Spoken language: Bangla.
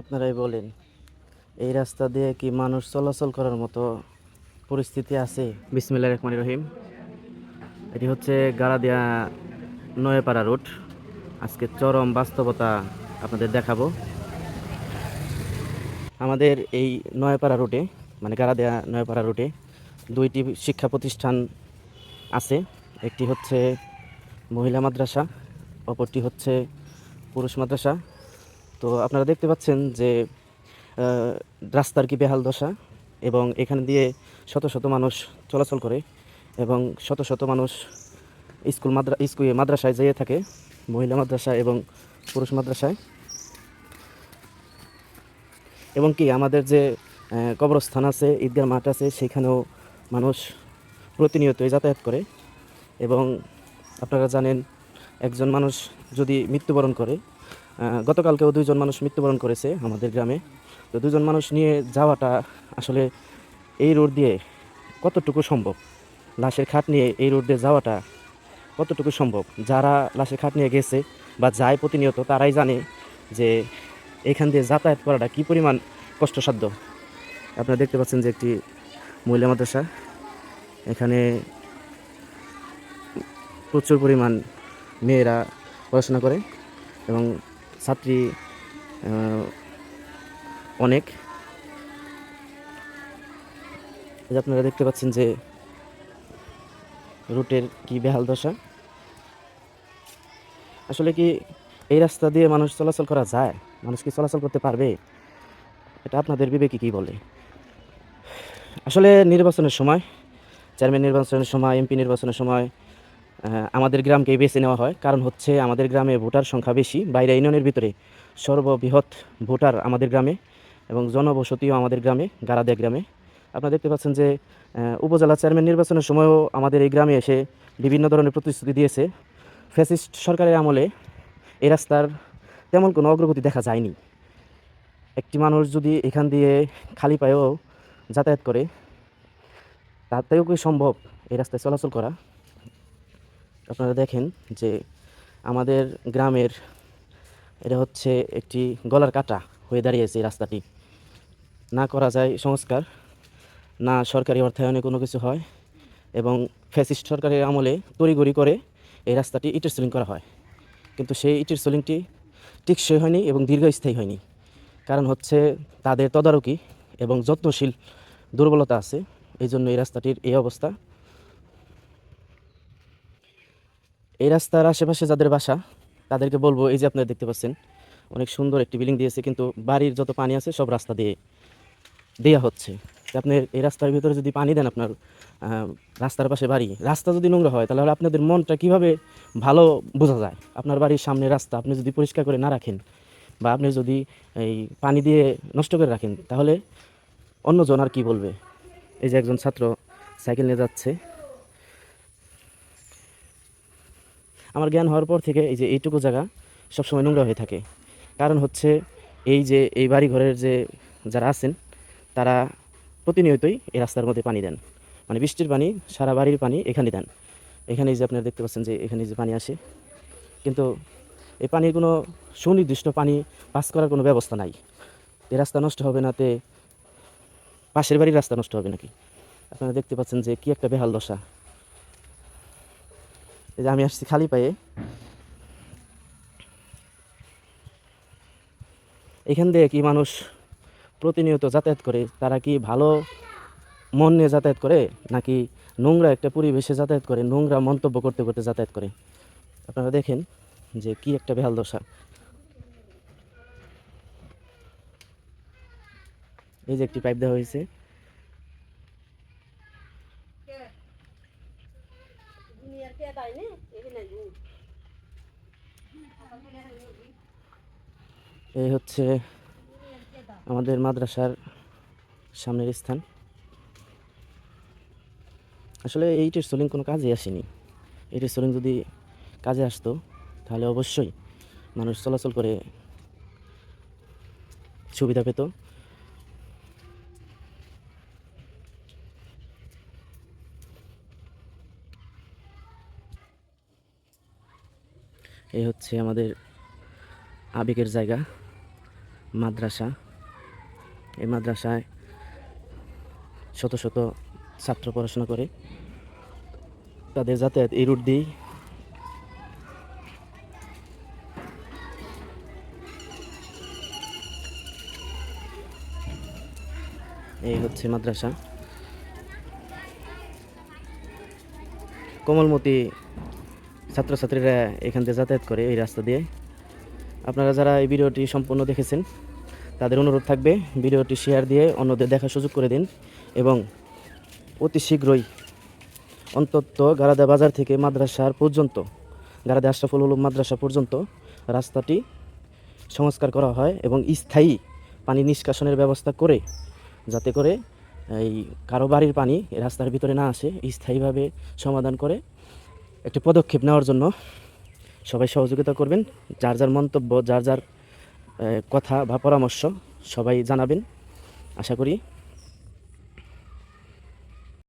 আপনারাই বলেন, এই রাস্তা দিয়ে কি মানুষ চলাচল করার মতো পরিস্থিতি আছে? বিসমিল্লাহির রহমানির রহিম। এটি হচ্ছে গাড়াদিয়া নয়াপাড়া রুট। আজকে চরম বাস্তবতা আপনাদের দেখাবো। আমাদের এই নয়াপাড়া রুটে, মানে গাড়াদিয়া নয়াপাড়া রুটে দুইটি শিক্ষা প্রতিষ্ঠান আছে। একটি হচ্ছে মহিলা মাদ্রাসা, অপরটি হচ্ছে পুরুষ মাদ্রাসা। তো আপনারা দেখতে পাচ্ছেন যে রাস্তার কি বেহাল দশা, এবং এখান দিয়ে শত শত মানুষ চলাচল করে এবং শত শত মানুষ স্কুল মাদ্রাসায় যেয়ে থাকে, মহিলা মাদ্রাসা এবং পুরুষ মাদ্রাসায়। এবং কি আমাদের যে কবরস্থান আছে, ঈদগাহ মাঠ আছে, সেখানেও মানুষ প্রতিনিয়তই যাতায়াত করে। এবং আপনারা জানেন, একজন মানুষ যদি মৃত্যুবরণ করে, গতকালকেও দুইজন মানুষ মৃত্যুবরণ করেছে আমাদের গ্রামে। তো দুজন মানুষ নিয়ে যাওয়াটা আসলে এই রোড দিয়ে কতটুকু সম্ভব, লাশের খাট নিয়ে এই রোড দিয়ে যাওয়াটা কতটুকু সম্ভব? যারা লাশের খাট নিয়ে গেছে বা যায় প্রতিনিয়ত, তারাই জানে যে এখান দিয়ে যাতায়াত করাটা কী পরিমাণ কষ্টসাধ্য। আপনারা দেখতে পাচ্ছেন যে একটি মহিলা মাদ্রাসা, এখানে প্রচুর পরিমাণ মেয়েরা পড়াশোনা করে এবং ছাত্রী অনেক। আপনারা দেখতে পাচ্ছেন যে রুটের কি বেহাল দশা। আসলে কি এই রাস্তা দিয়ে মানুষ চলাচল করা যায়? মানুষ কি চলাচল করতে পারবে? এটা আপনাদের বিবেকে কী বলে? আসলে নির্বাচনের সময়, চেয়ারম্যান নির্বাচনের সময়, এমপি নির্বাচনের সময় আমাদের গ্রামকেই বেছে নেওয়া হয়। কারণ হচ্ছে আমাদের গ্রামে ভোটার সংখ্যা বেশি, বাইরে ইউনিয়নের ভিতরে সর্ববৃহৎ ভোটার আমাদের গ্রামে, এবং জনবসতিও আমাদের গ্রামে, গাড়াদিয়া গ্রামে। আপনারা দেখতে পাচ্ছেন যে উপজেলা চেয়ারম্যান নির্বাচনের সময়ও আমাদের এই গ্রামে এসে বিভিন্ন ধরনের প্রতিশ্রুতি দিয়েছে। ফ্যাসিস্ট সরকারের আমলে এই রাস্তার তেমন কোনো অগ্রগতি দেখা যায়নি। একটি মানুষ যদি এখান দিয়ে খালি পায়েও যাতায়াত করে, তাতেও কি সম্ভব এই রাস্তায় চলাচল করা? আপনারা দেখেন যে আমাদের গ্রামের এটা হচ্ছে একটি গলার কাটা হয়ে দাঁড়িয়েছে এই রাস্তাটি। না করা যায় সংস্কার, না সরকারি অর্থায়নে কোনো কিছু হয়, এবং ফ্যাসিস্ট সরকারের আমলে তড়িঘড়ি করে এই রাস্তাটি ইটের সিলিং করা হয়। কিন্তু সেই ইটের সিলিংটি টেকসই হয়নি এবং দীর্ঘস্থায়ী হয়নি। কারণ হচ্ছে তাদের তদারকি এবং যত্নশীল দুর্বলতা আছে, এই জন্য এই রাস্তাটির এই অবস্থা। এই রাস্তার আশেপাশে যাদের বাসা, তাদেরকে বলবো, এই যে আপনারা দেখতে পাচ্ছেন অনেক সুন্দর একটি বিল্ডিং দিয়েছে, কিন্তু বাড়ির যত পানি আছে সব রাস্তা দিয়ে দেওয়া হচ্ছে। আপনি এই রাস্তার ভিতরে যদি পানি দেন, আপনার রাস্তার পাশে বাড়ি, রাস্তা যদি নোংরা হয়, তাহলে আপনাদের মনটা কিভাবে ভালো বোঝা যায়? আপনার বাড়ির সামনে রাস্তা আপনি যদি পরিষ্কার করে না রাখেন, বা আপনি যদি এই পানি দিয়ে নষ্ট করে রাখেন, তাহলে অন্যজন আর কি বলবে? এই যে একজন ছাত্র সাইকেল নিয়ে যাচ্ছে। আমার জ্ঞান হওয়ার পর থেকে এই যে এইটুকু জায়গা সবসময় নোংরা হয়ে থাকে। কারণ হচ্ছে এই যে এই বাড়ি ঘরের যে যারা আছেন, তারা প্রতিনিয়তই এই রাস্তার মধ্যে পানি দেন, মানে বৃষ্টির পানি, সারা বাড়ির পানি এখানে দেন। এখানে যে আপনারা দেখতে পাচ্ছেন যে এখানে যে পানি আসে, কিন্তু এই পানির কোনো সুনির্দিষ্ট পানি পাস করার কোনো ব্যবস্থা নাই। এই রাস্তা নষ্ট হবে না তে পাশের বাড়ির রাস্তা নষ্ট হবে নাকি? আপনারা দেখতে পাচ্ছেন যে কি একটা বেহাল দশা। এই যে আমি আসছি খালি পায়ে, এখান দিয়ে কি মানুষ প্রতিনিয়ত যাতায়াত করে? তারা কি ভালো মন নিয়ে যাতায়াত করে, নাকি নোংরা একটা পরিবেশে যাতায়াত করে, নোংরা মন্তব্য করতে করতে যাতায়াত করে? আপনারা দেখেন যে কি একটা বেহাল দশা। এই যে একটি পাইপ দেওয়া হয়েছে। এই হচ্ছে আমাদের মাদ্রাসার সামনের স্থান। আসলে এই ইটের সোলিং কোনো কাজে আসেনি। ইটের সোলিং যদি কাজে আসতো, তাহলে অবশ্যই মানুষ চলাচল করে সুবিধা পেত। এই হচ্ছে আমাদের আবেগের জায়গা, মাদ্রাসা। এই মাদ্রাসায় শত শত ছাত্র পড়াশোনা করে, তাদের যাতায়াত এই রুট দিয়েই। এই হচ্ছে মাদ্রাসা। কোমলমতি ছাত্রছাত্রীরা এখান দিয়ে যাতায়াত করে এই রাস্তা দিয়ে। আপনারা যারা এই ভিডিওটি সম্পূর্ণ দেখেছেন তাদের অনুরোধ থাকবে ভিডিওটি শেয়ার দিয়ে অন্যদের দেখার সুযোগ করে দিন, এবং অতি শীঘ্রই অন্তত গারাদা বাজার থেকে মাদ্রাসার পর্যন্ত, গারাদা আশরাফুল উলুম মাদ্রাসা পর্যন্ত রাস্তাটি সংস্কার করা হয় এবং স্থায়ী পানি নিষ্কাশনের ব্যবস্থা করে, যাতে করে এই কারো বাড়ির পানি এই রাস্তার ভিতরে না আসে, স্থায়ীভাবে সমাধান করে একটি পদক্ষেপ নেওয়ার জন্য সবাই সহযোগিতা করবেন। যার যার মন্তব্য, যার যার কথা বা পরামর্শ সবাই জানাবেন আশা করি।